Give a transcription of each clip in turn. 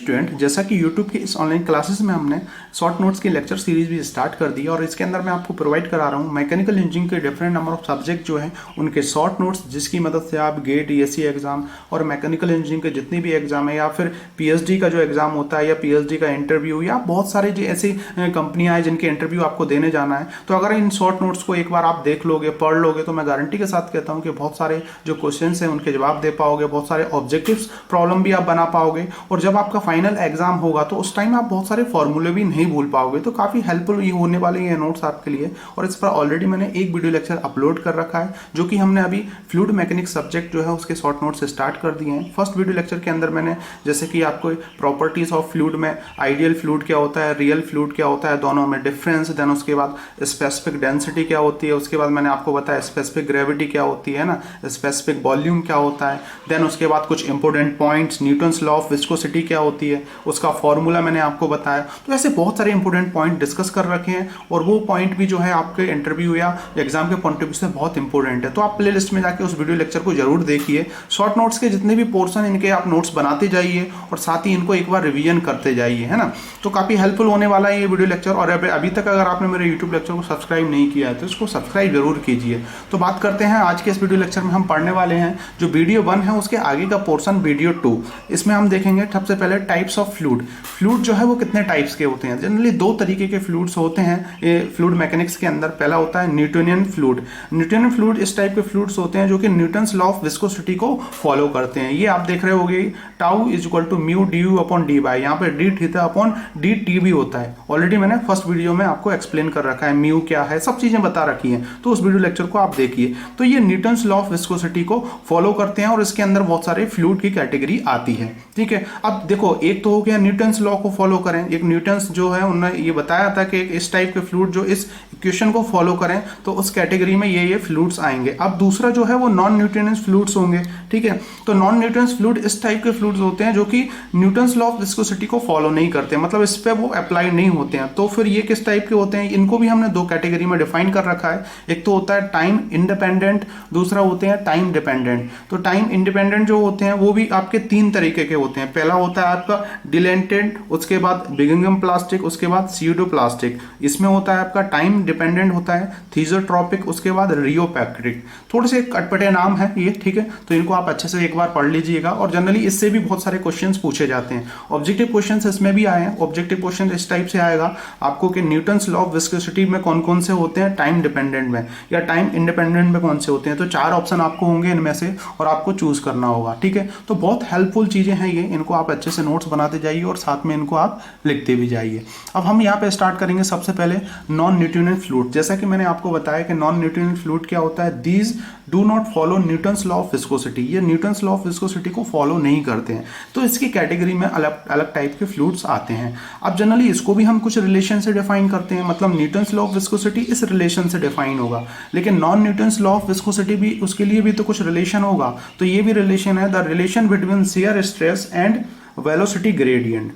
Student, जैसा कि YouTube के इस ऑनलाइन क्लासेस में हमने शॉर्ट नोट्स की लेक्चर सीरीज भी स्टार्ट कर दी और इसके अंदर मैं आपको प्रोवाइड करा रहा हूँ मैकेनिकल इंजीनियरिंग के डिफरेंट नंबर ऑफ सब्जेक्ट जो है उनके शॉर्ट नोट्स, जिसकी मदद से आप गेट, डीएससी एग्जाम और मैकेनिकल इंजीनियरिंग के जितनी भी एग्जाम है या फिर पीएचडी का जो एग्जाम होता है या पीएचडी का इंटरव्यू या बहुत सारी जो ऐसी कंपनियां हैं जिनके इंटरव्यू आपको देने जाना है, तो अगर इन शॉर्ट नोट्स को एक बार आप देख लोगे, पढ़ लोगे, तो मैं गारंटी के साथ कहता हूँ कि बहुत सारे जो क्वेश्चन हैं उनके जवाब दे पाओगे, बहुत सारे ऑब्जेक्टिव्स प्रॉब्लम भी आप बना पाओगे और जब आपका फाइनल एग्जाम होगा तो उस टाइम आप बहुत सारे फॉर्मूले भी नहीं भूल पाओगे। तो काफी हेल्पफुल ये होने वाले ये नोट्स आपके लिए। और इस पर ऑलरेडी मैंने एक वीडियो लेक्चर अपलोड कर रखा है जो कि हमने अभी फ्लूइड मैकेनिक्स सब्जेक्ट जो है उसके शॉर्ट नोट्स स्टार्ट कर दिए हैं। फर्स्ट वीडियो लेक्चर के अंदर मैंने जैसे कि आपको प्रॉपर्टीज ऑफ फ्लूइड में आइडियल फ्लूइड क्या होता है, रियल फ्लूइड क्या होता है, दोनों में डिफरेंस, देन उसके बाद स्पेसिफिक डेंसिटी क्या होती है, उसके बाद मैंने आपको बताया स्पेसिफिक ग्रेविटी क्या होती है ना, स्पेसिफिक वॉल्यूम क्या होता है, देन उसके बाद कुछ important points, Newton's law of viscosity क्या होती है, उसका फॉर्मूला मैंने आपको बताया। तो ऐसे बहुत सारे इंपॉर्टेंट पॉइंट डिस्कस कर रखे हैं और वो पॉइंट भी जो है आपके इंटरव्यू या एग्जाम के पॉइंट ऑफ व्यू से बहुत इंपॉर्टेंट है। तो आप प्ले लिस्ट में जाके उस वीडियो लेक्चर को जरूर देखिए। शॉर्ट नोट्स के जितने भी पोर्सन इनके आप नोट्स बनाते जाइए और साथ ही इनको एक बार रिवीजन करते जाइए, है ना। तो काफी हेल्पफुल होने वाला है ये वीडियो लेक्चर। और अभी तक अगर आपने मेरे यूट्यूब लेक्चर को सब्सक्राइब नहीं किया है तो इसको सब्सक्राइब जरूर कीजिए। तो बात करते हैं आज के इस वीडियो लेक्चर में हम पढ़ने वाले हैं जो वीडियो 1 है उसके आगे का पोर्शन वीडियो 2। इसमें हम देखेंगे सबसे पहले टाइप्स ऑफ फ्लूइड। फ्लूइड जो है वो कितने टाइप्स के होते हैं। जनरली 2 तरीके के फ्लूइड्स होते हैं ये फ्लूइड मैकेनिक्स के अंदर। पहला होता है न्यूटोनियन फ्लूइड। न्यूटोनियन फ्लूइड इस टाइप के फ्लूइड्स होते हैं जो कि न्यूटन्स लॉ ऑफ विस्कोसिटी को फॉलो करते हैं। ये आप देख रहे होंगे tau is equal to mu D U upon D Y, यहाँ पे D theta upon D T भी होता है। ऑलरेडी मैंने फर्स्ट वीडियो में आपको एक्सप्लेन कर रखा है, म्यू क्या है, सब चीजें बता रखी हैं, तो उस वीडियो लेक्चर को आप देखिए। तो ये न्यूटन्स लॉ ऑफ विस्कोसिटी को फॉलो करते हैं और इसके अंदर बहुत सारे फ्लूइड की कैटेगरी आती है, ठीक है। अब देखो, एक तो हो गया न्यूटन्स लॉ को फॉलो करें, एक न्यूटन्स जो है उन्होंने ये बताया था कि इस टाइप के फ्लूइड जो इस इक्वेशन को फॉलो करें तो उस कैटेगरी में ये फ्लूइड्स आएंगे। अब दूसरा जो है वो नॉन न्यूटोनियस फ्लूइड्स होंगे, ठीक है। तो नॉन न्यूटोनियस फ्लूइड इस टाइप के फ्लूइड्स होते हैं जो कि न्यूटन्स लॉ ऑफ विस्कोसिटी को फॉलो नहीं करते, मतलब इस पे वो अप्लाई नहीं होते हैं। तो फिर ये किस टाइप के होते हैं, इनको भी हमने 2 कैटेगरी में डिफाइन कर रखा है। एक तो होता है टाइम इंडिपेंडेंट, दूसरा होते हैं टाइम डिपेंडेंट। तो टाइम इंडिपेंडेंट जो होते हैं वो भी आपके 3 तरीके के होते हैं। पहला होता है आपका डिलेंटेड, उसके बाद बिगिंगम प्लास्टिक, उसके बाद स्यूडो प्लास्टिक। इसमें होता है आपका टाइम डिपेंडेंट होता है थीजोट्रॉपिक, उसके बाद रियोपैक्ट्रिक। थोड़े से कटपटे नाम है ये, ठीक है, तो इनको आप अच्छे से एक बार पढ़ लीजिएगा। और जनरली इससे भी बहुत सारे क्वेश्चंस पूछे जाते हैं। ऑब्जेक्टिव क्वेश्चंस इसमें भी आए हैं। ऑब्जेक्टिव क्वेश्चन इस टाइप से आएगा आपको कि न्यूटन्स लॉ ऑफ विस्कोसिटी में कौन कौन से होते हैं, टाइम डिपेंडेंट में या टाइम इंडिपेंडेंट में कौन से होते हैं। तो 4 ऑप्शन आपको होंगे इनमें से और आपको चूज करना होगा, ठीक है। तो बहुत हेल्पफुल चीजें हैं ये, इनको आप अच्छे से नोट्स बनाते जाइए और साथ में इनको आप लिखते भी जाइए। अब हम यहाँ पे स्टार्ट करेंगे सबसे पहले नॉन न्यूटोनियन फ्लूइड। जैसा कि मैंने आपको बताया कि नॉन न्यूटोनियन फ्लूइड क्या होता है, these do not follow Newton's law of viscosity. ये न्यूटन्स लॉ ऑफ विस्कोसिटी को फॉलो नहीं करते हैं, तो इसकी कैटेगरी में अलग अलग टाइप के फ्लूइड्स आते हैं। अब जनरली इसको भी हम कुछ रिलेशन से डिफाइन करते हैं, मतलब न्यूटन्स लॉ ऑफ विस्कोसिटी इस रिलेशन से डिफाइन होगा, लेकिन non Newton's law of viscosity भी उसके लिए भी तो कुछ रिलेशन होगा। तो ये भी रिलेशन है, the relation between shear stress and velocity gradient.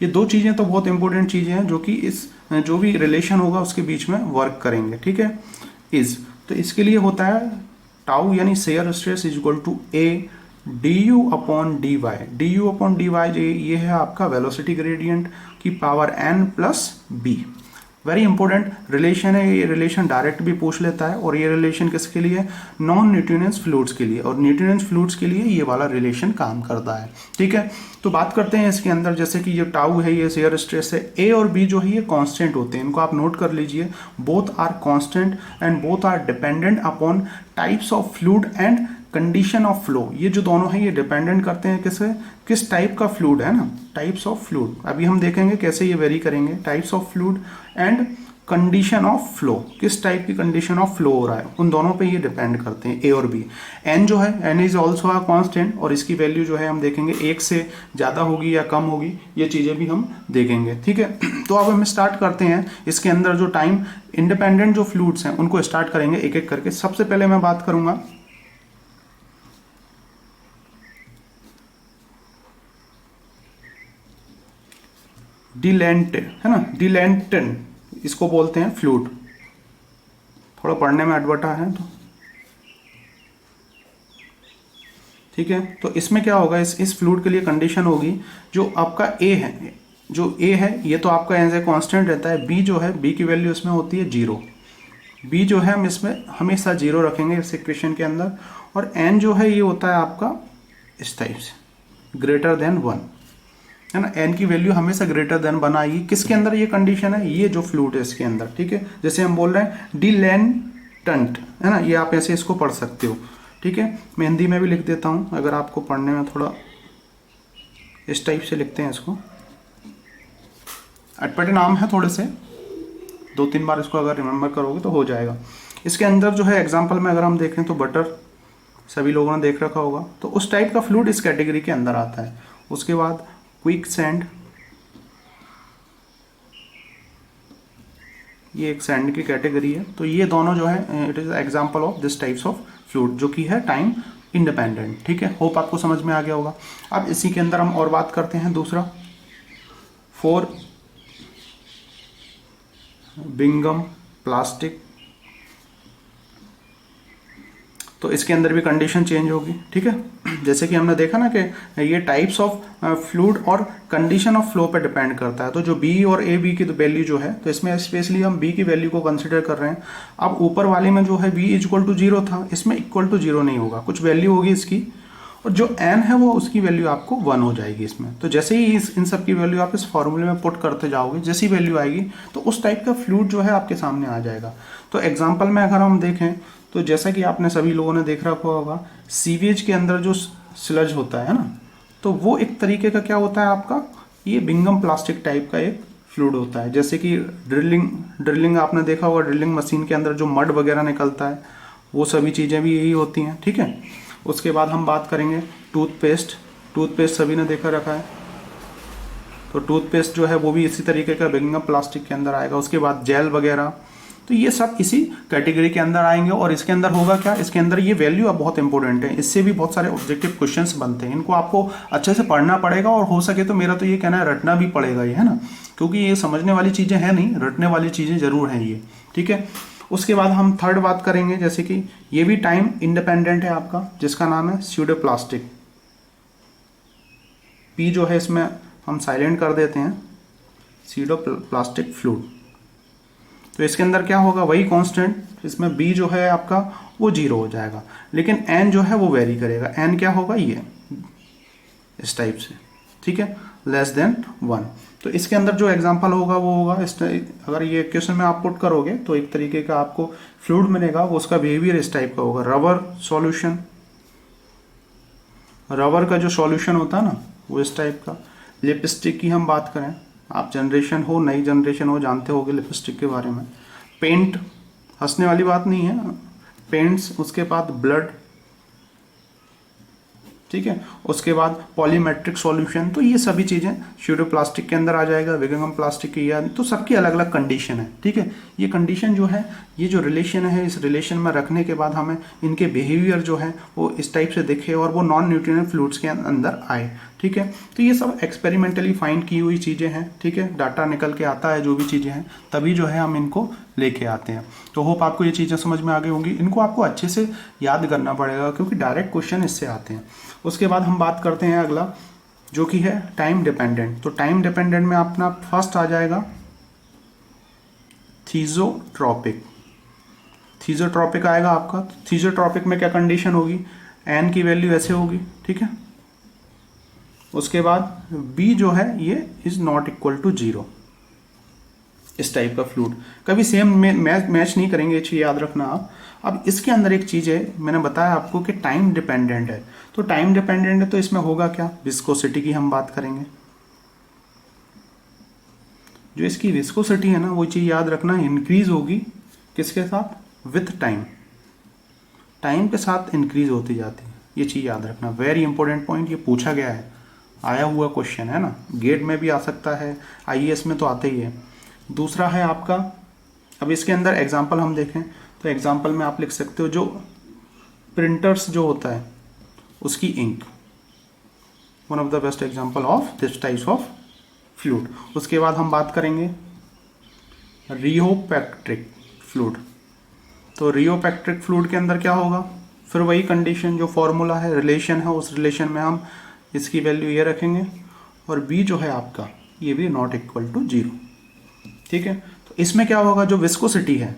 ये 2 चीजें तो बहुत इंपॉर्टेंट चीजें हैं जो कि इस जो भी रिलेशन होगा उसके बीच में वर्क करेंगे, ठीक है। इज तो इसके लिए होता है टाउ यानी shear stress is equal to A D U upon D Y. D U upon D Y ये है आपका वेलोसिटी ग्रेडियंट की power n plus B. Very important relation है ये, रिलेशन डायरेक्ट भी पूछ लेता है। और ये रिलेशन किसके लिए, नॉन न्यूटोनियस फ्लूइड्स के लिए, और न्यूटोनियस फ्लूइड्स के लिए ये वाला रिलेशन काम करता है, ठीक है। तो बात करते हैं इसके अंदर, जैसे कि ये टाउ है, ये शेयर स्ट्रेस है, ए और बी जो है ये कांस्टेंट होते हैं, इनको आप नोट कर लीजिए। Both are constant and both are dependent upon types of fluid and condition of flow. ये जो दोनों है ये डिपेंडेंट करते हैं किस टाइप का फ्लूइड है ना, टाइप्स ऑफ फ्लूइड। अभी हम देखेंगे कैसे ये वेरी करेंगे, types of fluid and condition of flow, किस टाइप की कंडीशन ऑफ फ्लो हो रहा है, उन दोनों पे ये डिपेंड करते हैं, ए और बी। एन जो है, N is also a constant, और इसकी वैल्यू जो है हम देखेंगे 1 से ज़्यादा होगी या कम होगी, ये चीज़ें भी हम देखेंगे, ठीक है। तो अब हम स्टार्ट करते हैं इसके अंदर जो टाइम इंडिपेंडेंट जो फ्लूइड्स हैं उनको स्टार्ट करेंगे एक एक करके। सबसे पहले मैं बात करूंगा डिलेंट, है ना, डिलेंटन इसको बोलते हैं फ्लूइड। थोड़ा पढ़ने में अटपटा है तो ठीक है। तो इसमें क्या होगा, इस फ्लूइड के लिए कंडीशन होगी, जो आपका ए है, जो ए है ये तो आपका एज ए कांस्टेंट रहता है, बी जो है, बी की वैल्यू इसमें होती है 0, बी जो है हम इसमें हमेशा 0 रखेंगे इस इक्वेशन के अंदर, और एन जो है ये होता है आपका इस टाइप से ग्रेटर देन 1, है ना। एन की वैल्यू हमेशा ग्रेटर देन 1 आएगी, किसके अंदर ये कंडीशन है, ये जो फ्लूइड है इसके अंदर, ठीक है। जैसे हम बोल रहे हैं डिलेंटेंट, है ना, ये आप ऐसे इसको पढ़ सकते हो, ठीक है। मैं हिंदी में भी लिख देता हूँ, अगर आपको पढ़ने में थोड़ा इस टाइप से लिखते हैं इसको, अटपटे नाम है थोड़े से, 2-3 बार इसको अगर रिमेंबर करोगे तो हो जाएगा। इसके अंदर जो है एग्जांपल में अगर हम देखें तो बटर सभी लोगों ने देख रखा होगा, तो उस टाइप का फ्लूइड इस कैटेगरी के अंदर आता है। उसके बाद क्विक सैंड, ये एक सैंड की कैटेगरी है। तो ये दोनों जो है it is example of this types of fluid जो कि है टाइम इंडिपेंडेंट, ठीक है। होप आपको समझ में आ गया होगा। अब इसी के अंदर हम और बात करते हैं दूसरा, फॉर बिंगम प्लास्टिक, तो इसके अंदर भी कंडीशन चेंज होगी, ठीक है। जैसे कि हमने देखा ना कि ये टाइप्स ऑफ फ्लूइड और कंडीशन ऑफ फ्लो पे डिपेंड करता है। तो जो बी और ए बी की वैल्यू जो है, तो इसमें स्पेशली हम बी की वैल्यू को कंसिडर कर रहे हैं। अब ऊपर वाले में जो है बी इक्वल टू 0 था, इसमें इक्वल टू 0 नहीं होगा, कुछ वैल्यू होगी इसकी, और जो एन है वो उसकी वैल्यू आपको 1 हो जाएगी इसमें। तो जैसे ही इन सब की वैल्यू आप इस फॉर्मूले में पुट करते जाओगे, जैसी वैल्यू आएगी तो उस टाइप का फ्लूइड जो है आपके सामने आ जाएगा। तो एग्जांपल में अगर हम देखें तो जैसा कि आपने सभी लोगों ने देख रखा होगा, सीवेज के अंदर जो स्लज होता है ना, तो वो एक तरीके का क्या होता है आपका, ये बिंगम प्लास्टिक टाइप का एक फ्लूइड होता है। जैसे कि ड्रिलिंग आपने देखा होगा, ड्रिलिंग मशीन के अंदर जो मड वगैरह निकलता है, वो सभी चीज़ें भी यही होती हैं, ठीक है। उसके बाद हम बात करेंगे टूथपेस्ट सभी ने देखा रखा है, तो टूथपेस्ट जो है वो भी इसी तरीके का बिंगम प्लास्टिक के अंदर आएगा। उसके बाद जेल वगैरह, तो ये सब इसी कैटेगरी के अंदर आएंगे। और इसके अंदर होगा क्या, इसके अंदर ये वैल्यू अब बहुत इंपॉर्टेंट है, इससे भी बहुत सारे ऑब्जेक्टिव क्वेश्चंस बनते हैं, इनको आपको अच्छे से पढ़ना पड़ेगा, और हो सके तो मेरा तो ये कहना है रटना भी पड़ेगा ये, है ना, क्योंकि ये समझने वाली चीज़ें हैं नहीं, रटने वाली चीज़ें जरूर हैं ये, ठीक है। उसके बाद हम थर्ड बात करेंगे, जैसे कि ये भी टाइम इंडिपेंडेंट है आपका, जिसका नाम है स्यूडो प्लास्टिक। पी जो है इसमें हम साइलेंट कर देते हैं, स्यूडो प्लास्टिक फ्लूइड। तो इसके अंदर क्या होगा, वही कांस्टेंट, इसमें बी जो है आपका वो 0 हो जाएगा, लेकिन एन जो है वो वेरी करेगा। एन क्या होगा, ये इस टाइप से, ठीक है, लेस देन 1। तो इसके अंदर जो एग्जांपल होगा वो होगा इस, अगर ये क्वेश्चन में आप पुट करोगे तो एक तरीके का आपको फ्लूइड मिलेगा, वो उसका बिहेवियर इस टाइप का होगा। रबर सॉल्यूशन, रबर का जो सॉल्यूशन होता है ना वो इस टाइप का। लिपस्टिक की हम बात करें, आप जनरेशन हो, नई जनरेशन हो, जानते होगे लिपस्टिक के बारे में। पेंट, हंसने वाली बात नहीं है, पेंट्स। उसके बाद ब्लड, ठीक है। उसके बाद पॉलीमेट्रिक सॉल्यूशन, तो ये सभी चीज़ें स्यूडो प्लास्टिक के अंदर आ जाएगा, बिंगम प्लास्टिक की, या तो सबकी अलग अलग कंडीशन है, ठीक है। ये कंडीशन जो है, ये जो रिलेशन है, इस रिलेशन में रखने के बाद हमें इनके बिहेवियर जो है वो इस टाइप से दिखे और वो नॉन न्यूट्रिएंट फ्लूइड्स के अंदर आए, ठीक है। तो ये सब एक्सपेरिमेंटली फाइंड की हुई चीज़ें हैं, ठीक है। डाटा निकल के आता है, जो भी चीज़ें हैं, तभी जो है हम इनको लेके आते हैं। तो होप आपको ये चीज़ें समझ में आ गई होंगी। इनको आपको अच्छे से याद करना पड़ेगा, क्योंकि डायरेक्ट क्वेश्चन इससे आते हैं। उसके बाद हम बात करते हैं अगला, जो कि है टाइम डिपेंडेंट। तो टाइम डिपेंडेंट में अपना फर्स्ट आ जाएगा थीजोट्रॉपिक। थीजोट्रॉपिक आएगा आपका। थीजोट्रॉपिक में क्या कंडीशन होगी, एन की वैल्यू ऐसे होगी, ठीक है। उसके बाद बी जो है ये इज नॉट इक्वल टू 0, इस टाइप का फ्लूइड। कभी सेम मैच नहीं करेंगे, ये चीज़ याद रखना आप। अब इसके अंदर एक चीज़ है, मैंने बताया आपको कि टाइम डिपेंडेंट है। तो टाइम डिपेंडेंट है तो इसमें होगा क्या, विस्कोसिटी की हम बात करेंगे। जो इसकी विस्कोसिटी है ना, वो चीज़ याद रखना, इंक्रीज होगी किसके साथ, विथ टाइम, टाइम के साथ इंक्रीज होती जाती है। ये चीज़ याद रखना, वेरी इंपॉर्टेंट पॉइंट, ये पूछा गया है, आया हुआ क्वेश्चन है ना, गेट में भी आ सकता है, आईएएस में तो आते ही है। दूसरा है आपका, अब इसके अंदर एग्जाम्पल हम देखें तो एग्जाम्पल में आप लिख सकते हो, जो प्रिंटर्स जो होता है उसकी ink, one of the best example of this types of fluid. उसके बाद हम बात करेंगे रियोपैक्ट्रिक फ्लूइड। तो रियोपैक्ट्रिक फ्लूइड के अंदर क्या होगा, फिर वही कंडीशन जो फॉर्मूला है, रिलेशन है, उस रिलेशन में हम इसकी वैल्यू ये रखेंगे और बी जो है आपका ये भी नॉट इक्वल टू 0। ठीक है, तो इसमें क्या होगा, जो विस्कोसिटी है,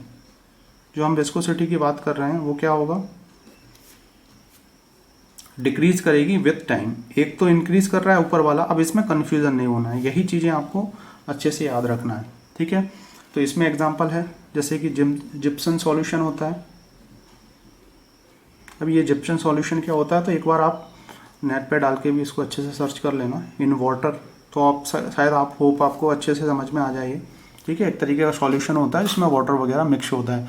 जो हम विस्कोसिटी की बात कर रहे हैं वो क्या होगा, डिक्रीज करेगी विथ टाइम। एक तो इंक्रीज कर रहा है ऊपर वाला, अब इसमें कन्फ्यूजन नहीं होना है, यही चीज़ें आपको अच्छे से याद रखना है। ठीक है, तो इसमें एग्जांपल है जैसे कि जिप्सन सॉल्यूशन होता है। अब ये जिप्सन सॉल्यूशन क्या होता है, तो एक बार आप नेट पे डाल के भी इसको अच्छे से सर्च कर लेना, इन वाटर, तो आप शायद आप होप आपको अच्छे से समझ में आ जाइए। ठीक है, एक तरीके का सॉल्यूशन होता है जिसमें वाटर वगैरह मिक्स होता है।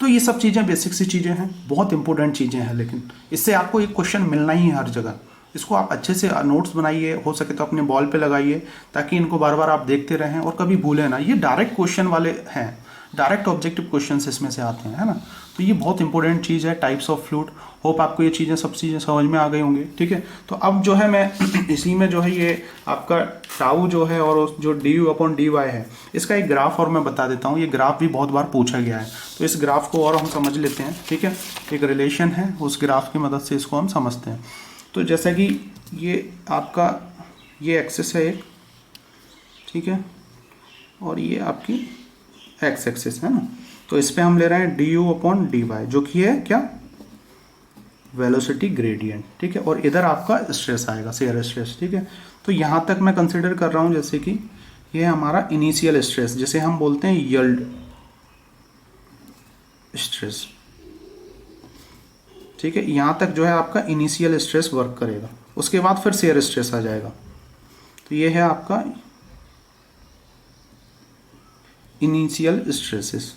तो ये सब चीज़ें बेसिक सी चीज़ें हैं, बहुत इंपॉर्टेंट चीज़ें हैं, लेकिन इससे आपको एक क्वेश्चन मिलना ही है हर जगह। इसको आप अच्छे से नोट्स बनाइए, हो सके तो अपने बॉल पे लगाइए, ताकि इनको बार बार आप देखते रहें और कभी भूलें ना। ये डायरेक्ट क्वेश्चन वाले हैं, डायरेक्ट ऑब्जेक्टिव क्वेश्चंस इसमें से आते हैं, है ना। तो ये बहुत इंपॉर्टेंट चीज़ है, टाइप्स ऑफ फ्लूइड। होप आपको ये चीज़ें सब चीज़ें समझ में आ गई होंगी। ठीक है, तो अब जो है मैं इसी में जो है ये आपका टाउ जो है और जो du/dy है, इसका एक ग्राफ और मैं बता देता हूँ। ये ग्राफ भी बहुत बार पूछा गया है, तो इस ग्राफ को और हम समझ लेते हैं। ठीक है, एक रिलेशन है, उस ग्राफ की मदद से इसको हम समझते हैं। तो जैसा कि ये आपका ये एक्सिस है एक, ठीक है, और ये आपकी एक्स एक्सिस है ना। तो इस पे हम ले रहे हैं du/dy, जो कि है क्या, वेलोसिटी ग्रेडियंट। ठीक है, और इधर आपका स्ट्रेस आएगा, शेयर स्ट्रेस। ठीक है, तो यहाँ तक मैं कंसिडर कर रहा हूँ जैसे कि ये हमारा इनिशियल स्ट्रेस, जिसे हम बोलते हैं यील्ड स्ट्रेस। ठीक है, यहाँ तक जो है आपका इनिशियल स्ट्रेस वर्क करेगा, उसके बाद फिर शेयर स्ट्रेस आ जाएगा। तो ये है आपका इनिशियल स्ट्रेसेस।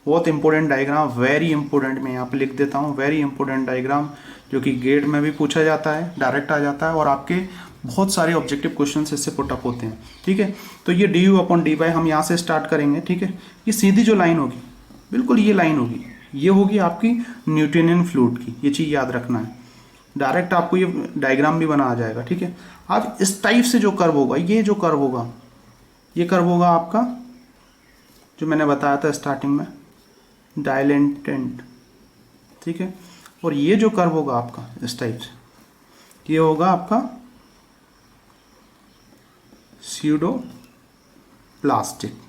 बहुत इंपॉर्टेंट डायग्राम, वेरी इंपॉर्टेंट, मैं यहाँ पे लिख देता हूँ, वेरी इंपॉर्टेंट डायग्राम, जो कि गेट में भी पूछा जाता है, डायरेक्ट आ जाता है, और आपके बहुत सारे ऑब्जेक्टिव क्वेश्चन इससे पुटअप होते हैं। ठीक है, तो ये du/dy हम यहाँ से स्टार्ट करेंगे। ठीक है, ये सीधी जो लाइन होगी, बिल्कुल ये लाइन होगी, ये होगी आपकी न्यूटोनियन फ्लूइड की, ये चीज़ याद रखना है। डायरेक्ट आपको ये डायग्राम भी बना आ जाएगा। ठीक है, अब इस टाइप से जो कर्व होगा, ये जो कर्व होगा, ये कर्व होगा आपका जो मैंने बताया था स्टार्टिंग में, डायलेंटेंट। ठीक है, और ये जो कर्व होगा आपका इस टाइप से, ये होगा आपका स्यूडो प्लास्टिक।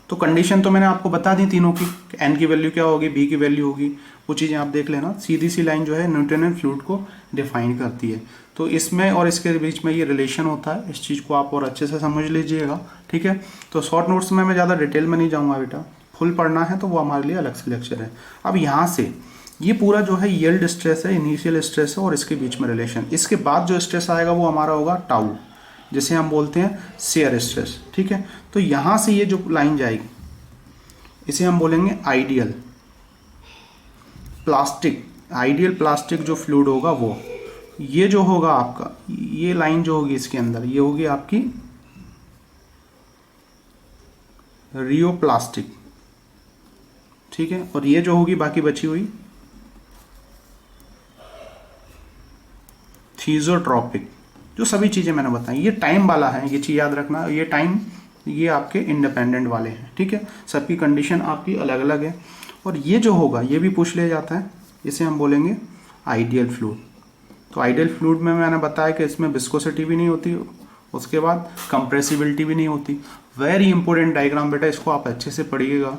तो कंडीशन तो मैंने आपको बता दी तीनों की, एन की वैल्यू क्या होगी, बी की वैल्यू होगी, वो चीज़ें आप देख लेना। सीधी सी लाइन जो है न्यूटोनियन फ्लूइड को डिफाइन करती है। तो इसमें और इसके बीच में ये रिलेशन होता है, इस चीज़ को आप और अच्छे से समझ लीजिएगा। ठीक है, तो शॉर्ट नोट्स में मैं ज़्यादा डिटेल में नहीं जाऊँगा बेटा, फुल पढ़ना है तो वो हमारे लिए अलग से लेक्चर है। अब यहाँ से ये पूरा जो है यील्ड स्ट्रेस है, इनिशियल स्ट्रेस है, और इसके बीच में रिलेशन। इसके बाद जो स्ट्रेस आएगा वो हमारा होगा टाउ, जिसे हम बोलते हैं शेयर स्ट्रेस। ठीक है, तो यहाँ से ये जो लाइन जाएगी इसे हम बोलेंगे आइडियल प्लास्टिक। आइडियल प्लास्टिक जो फ्लूइड होगा वो, ये जो होगा आपका, ये लाइन जो होगी इसके अंदर, ये होगी आपकी रियो प्लास्टिक। ठीक है, और ये जो होगी बाकी बची हुई थीजोट्रॉपिक। जो सभी चीज़ें मैंने बताई, ये टाइम वाला है, ये चीज़ याद रखना, ये टाइम, ये आपके इंडिपेंडेंट वाले हैं। ठीक है, सबकी कंडीशन आपकी अलग अलग है। और ये जो होगा ये भी पूछ लिया जाता है, इसे हम बोलेंगे आइडियल फ्लूइड। तो आइडियल फ्लूइड में मैंने बताया कि इसमें विस्कोसिटी भी नहीं होती, उसके बाद कंप्रेसिबिलिटी भी नहीं होती। वेरी इंपॉर्टेंट डायग्राम बेटा, इसको आप अच्छे से पढ़िएगा,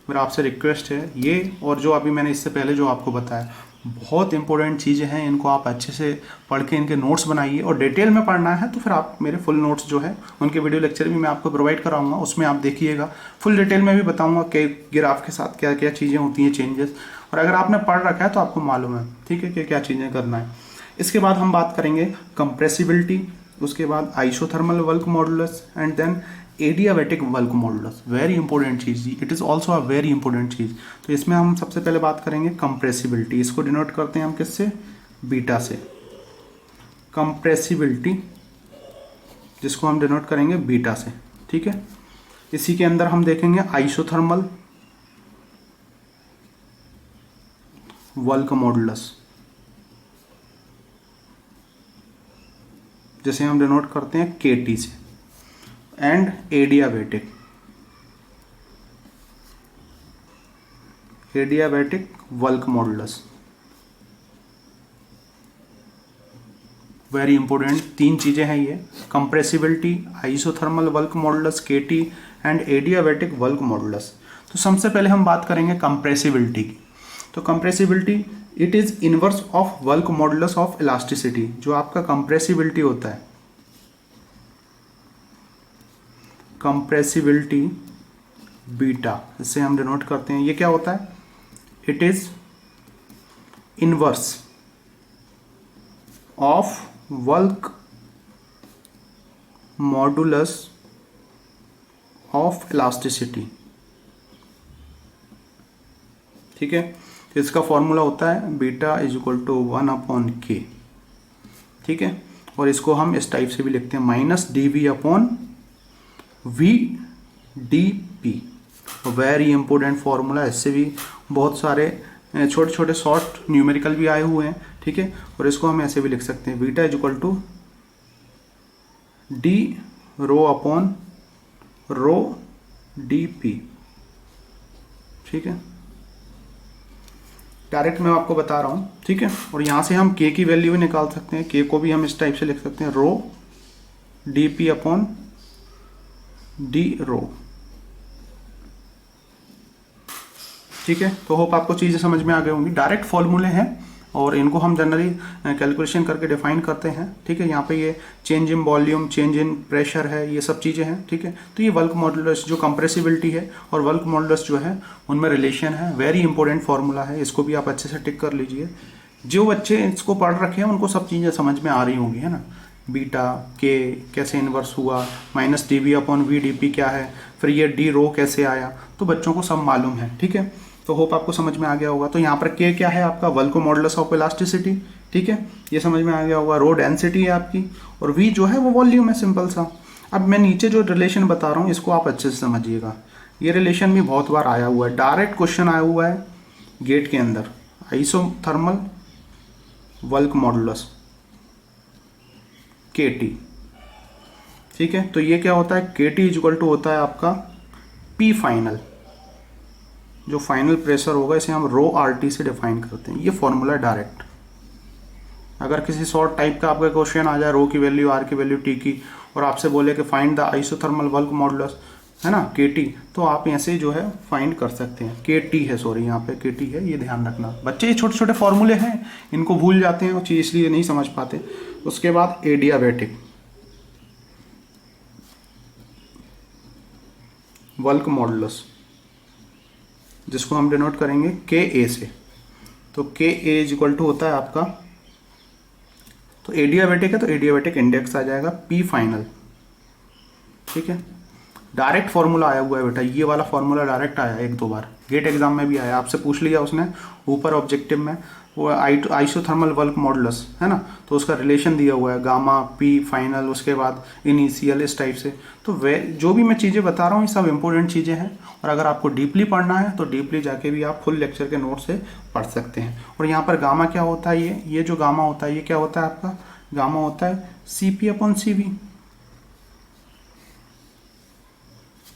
मेरा आपसे रिक्वेस्ट है। ये और जो अभी मैंने इससे पहले जो आपको बताया, बहुत इंपॉर्टेंट चीज़ें हैं, इनको आप अच्छे से पढ़ के इनके नोट्स बनाइए। और डिटेल में पढ़ना है तो फिर आप मेरे फुल नोट्स जो है उनके वीडियो लेक्चर भी मैं आपको प्रोवाइड कराऊंगा, उसमें आप देखिएगा। फुल डिटेल में भी बताऊंगा कि ग्राफ के साथ क्या क्या चीज़ें होती हैं, चेंजेस, और अगर आपने पढ़ रखा है तो आपको मालूम है। ठीक है, कि क्या चीज़ें करना है। इसके बाद हम बात करेंगे कंप्रेसिबिलिटी, उसके बाद isothermal bulk modulus, and then adiabatic bulk modulus. Very important चीज़, it is also a very important चीज़। तो इसमें हम सबसे पहले बात करेंगे कंप्रेसिबिलिटी। इसको डिनोट करते हैं हम किससे, बीटा से। कंप्रेसिबिलिटी जिसको हम डिनोट करेंगे बीटा से। ठीक है, इसी के अंदर हम देखेंगे आइसोथर्मल वर्क मॉडुलस, जिसे हम डिनोट करते हैं KT से, and adiabatic adiabatic bulk modulus. Very important 3 चीज़ें हैं ये, compressibility, isothermal bulk modulus KT and adiabatic bulk modulus. तो सबसे पहले हम बात करेंगे कंप्रेसिबिलिटी की। तो compressibility it is inverse of bulk modulus of elasticity. जो आपका कंप्रेसिबिलिटी होता है, कंप्रेसिबिलिटी बीटा, इससे हम डिनोट करते हैं, ये क्या होता है, it is inverse of bulk modulus of elasticity. ठीक है, तो इसका फॉर्मूला होता है beta is equal to 1/k। ठीक है, और इसको हम इस टाइप से भी लिखते हैं -dv/v/dp। वेरी इंपॉर्टेंट फॉर्मूला, इससे भी बहुत सारे छोटे छोटे शॉर्ट न्यूमेरिकल भी आए हुए हैं। ठीक है, और इसको हम ऐसे भी लिख सकते हैं beta is equal to d/ρ/dp। ठीक है, डायरेक्ट मैं आपको बता रहा हूँ। ठीक है, और यहाँ से हम k की वैल्यू भी निकाल सकते हैं, k को भी हम इस टाइप से लिख सकते हैं ρ/dp/d ρ। ठीक है, तो होप आपको चीज़ें समझ में आ गई होंगी। डायरेक्ट फॉर्मूले हैं और इनको हम जनरली कैलकुलेशन करके डिफाइन करते हैं। ठीक है, यहाँ पे ये change in volume, change in pressure है, ये सब चीज़ें हैं। ठीक है, तो ये बल्क मॉडुलस जो कंप्रेसिबिलिटी है और बल्क मॉडुलस जो है उनमें रिलेशन है। वेरी इंपॉर्टेंट फॉर्मूला है, इसको भी आप अच्छे से टिक कर लीजिए। जो बच्चे इसको पढ़ रखे हैं उनको सब चीज़ें समझ में आ रही होंगी, है ना। बीटा के कैसे इन्वर्स हुआ, -dv/v/dp क्या है, फिर ये d/ρ कैसे आया, तो बच्चों को सब मालूम है। ठीक है, तो होप आपको समझ में आ गया होगा। तो यहाँ पर k क्या है आपका, बल्क मॉडुलस ऑफ इलास्टिसिटी। ठीक है, ये समझ में आ गया होगा। ρ डेंसिटी है आपकी और v जो है वो वॉल्यूम है, सिंपल सा। अब मैं नीचे जो रिलेशन बता रहा हूँ इसको आप अच्छे से समझिएगा। ये रिलेशन भी बहुत बार आया हुआ है, डायरेक्ट क्वेश्चन आया हुआ है गेट के अंदर, आइसोथर्मल बल्क मॉडुलस KT। ठीक है, तो ये क्या होता है, KT इज इक्वल टू होता है आपका P फाइनल, जो फाइनल प्रेशर होगा इसे हम ρRT से डिफाइन करते हैं। ये फॉर्मूला है डायरेक्ट। अगर किसी शॉर्ट टाइप का आपका क्वेश्चन आ जाए, ρ की वैल्यू, R की वैल्यू, T की, और आपसे बोले कि find the isothermal bulk modulus, है ना, KT, तो आप ऐसे जो है फाइंड कर सकते हैं। KT है, सॉरी यहाँ पे KT है, ये ध्यान रखना। बच्चे ये छोटे छोटे फॉर्मूले हैं, इनको भूल जाते हैं, वो चीज़ इसलिए नहीं समझ पाते। उसके बाद एडियाबैटिक बल्क मॉडुलस, जिसको हम डिनोट करेंगे KA से। तो KA इज इक्वल टू होता है आपका, तो एडियाबैटिक है तो एडियाबैटिक इंडेक्स आ जाएगा P फाइनल। ठीक है, डायरेक्ट फॉर्मूला आया हुआ है बेटा, ये वाला फॉर्मूला डायरेक्ट आया 1-2 बार, गेट एग्जाम में भी आया, आपसे पूछ लिया उसने ऊपर ऑब्जेक्टिव में, वो आइसोथर्मल बल्क मॉडुलस है ना, तो उसका रिलेशन दिया हुआ है गामा P फाइनल, उसके बाद इनिशियल, इस टाइप से। तो वे जो भी मैं चीज़ें बता रहा हूँ ये सब इंपॉर्टेंट चीज़ें हैं, और अगर आपको डीपली पढ़ना है तो डीपली जाके भी आप फुल लेक्चर के नोट से पढ़ सकते हैं। और यहाँ पर गामा क्या होता है, ये जो गामा होता है ये क्या होता है आपका, गामा होता है CP/CV।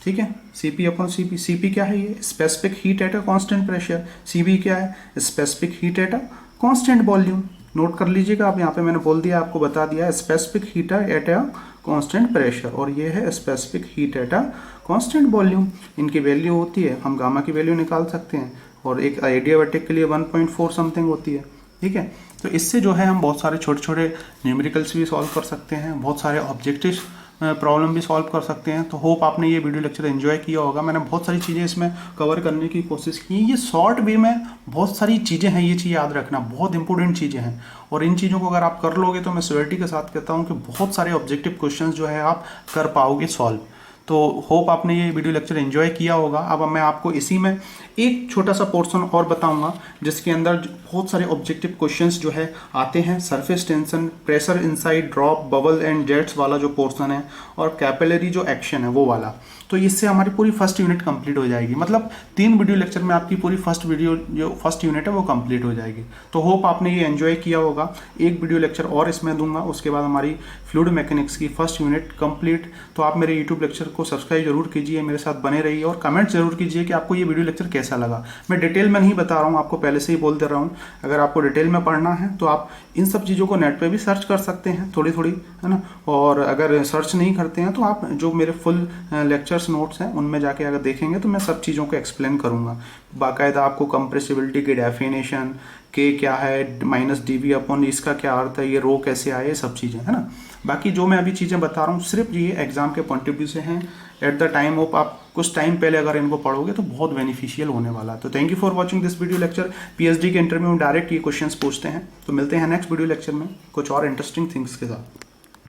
ठीक है, CP/CP। CP क्या है, ये specific heat at a constant pressure. CV क्या है, specific heat at a constant volume. Note कर लीजिएगा आप, यहाँ पे मैंने बोल दिया, आपको बता दिया, specific heat at a constant pressure, और ये है specific heat at a constant volume. इनकी वैल्यू होती है, हम गामा की वैल्यू निकाल सकते हैं, और एक एडियाबैटिक के लिए 1.4 समथिंग होती है। ठीक है, तो इससे जो है हम बहुत सारे छोटे छोटे न्यूमेरिकल्स भी सॉल्व कर सकते हैं, बहुत सारे ऑब्जेक्टिव प्रॉब्लम भी सॉल्व कर सकते हैं। तो होप आपने ये वीडियो लेक्चर एंजॉय किया होगा। मैंने बहुत सारी चीज़ें इसमें कवर करने की कोशिश की। ये शॉर्ट वे में बहुत सारी चीज़ें हैं, ये चीज़ याद रखना, बहुत इंपॉर्टेंट चीज़ें हैं, और इन चीज़ों को अगर आप कर लोगे तो मैं श्योरिटी के साथ कहता हूँ कि बहुत सारे ऑब्जेक्टिव क्वेश्चन जो है आप कर पाओगे सॉल्व। तो होप आपने ये वीडियो लेक्चर एंजॉय किया होगा। अब मैं आपको इसी में एक छोटा सा पोर्शन और बताऊंगा जिसके अंदर बहुत सारे ऑब्जेक्टिव क्वेश्चंस जो है आते हैं, surface tension, pressure inside, drop, bubble and jets वाला जो पोर्शन है, और कैपिलरी जो एक्शन है वो वाला। तो इससे हमारी पूरी फर्स्ट यूनिट कंप्लीट हो जाएगी। मतलब 3 वीडियो लेक्चर में आपकी पूरी फर्स्ट यूनिट है वो कंप्लीट हो जाएगी। तो होप आपने ये एंजॉय किया होगा। एक वीडियो लेक्चर और इसमें दूंगा, उसके बाद हमारी फ्लूइड मैकेनिक्स की फर्स्ट यूनिट कंप्लीट। तो आप मेरे यूट्यूब लेक्चर को सब्सक्राइब जरूर कीजिए, मेरे साथ बने रहिए और कमेंट जरूर कीजिए कि आपको ये वीडियो लेक्चर कैसा लगा। मैं डिटेल में नहीं बता रहा हूँ, आपको पहले से ही बोल दे रहा हूँ। अगर आपको डिटेल में पढ़ना है तो आप इन सब चीज़ों को नेट पे भी सर्च कर सकते हैं थोड़ी थोड़ी, है ना। और अगर सर्च नहीं करते हैं तो आप जो मेरे फुल लेक्चर्स नोट्स हैं उनमें जाके अगर देखेंगे तो मैं सब चीज़ों को एक्सप्लेन करूँगा। बाकायदा आपको कंप्रेसिबिलिटी की डेफिनेशन, के क्या है, माइनस डीवी अपॉन इसका क्या अर्थ है, ये रो कैसे आए, ये सब चीज़ें, है ना। बाकी जो मैं अभी चीज़ें बता रहा हूँ सिर्फ ये एग्जाम के पॉइंट ऑफ व्यू से हैं। एट द टाइम ऑफ आप कुछ टाइम पहले अगर इनको पढ़ोगे तो बहुत बेनिफिशियल होने वाला है। तो thank you for watching this video lecture. PhD के इंटरव्यू में डायरेक्ट ये क्वेश्चंस पूछते हैं। तो मिलते हैं नेक्स्ट वीडियो लेक्चर में कुछ और इंटरेस्टिंग थिंग्स के साथ।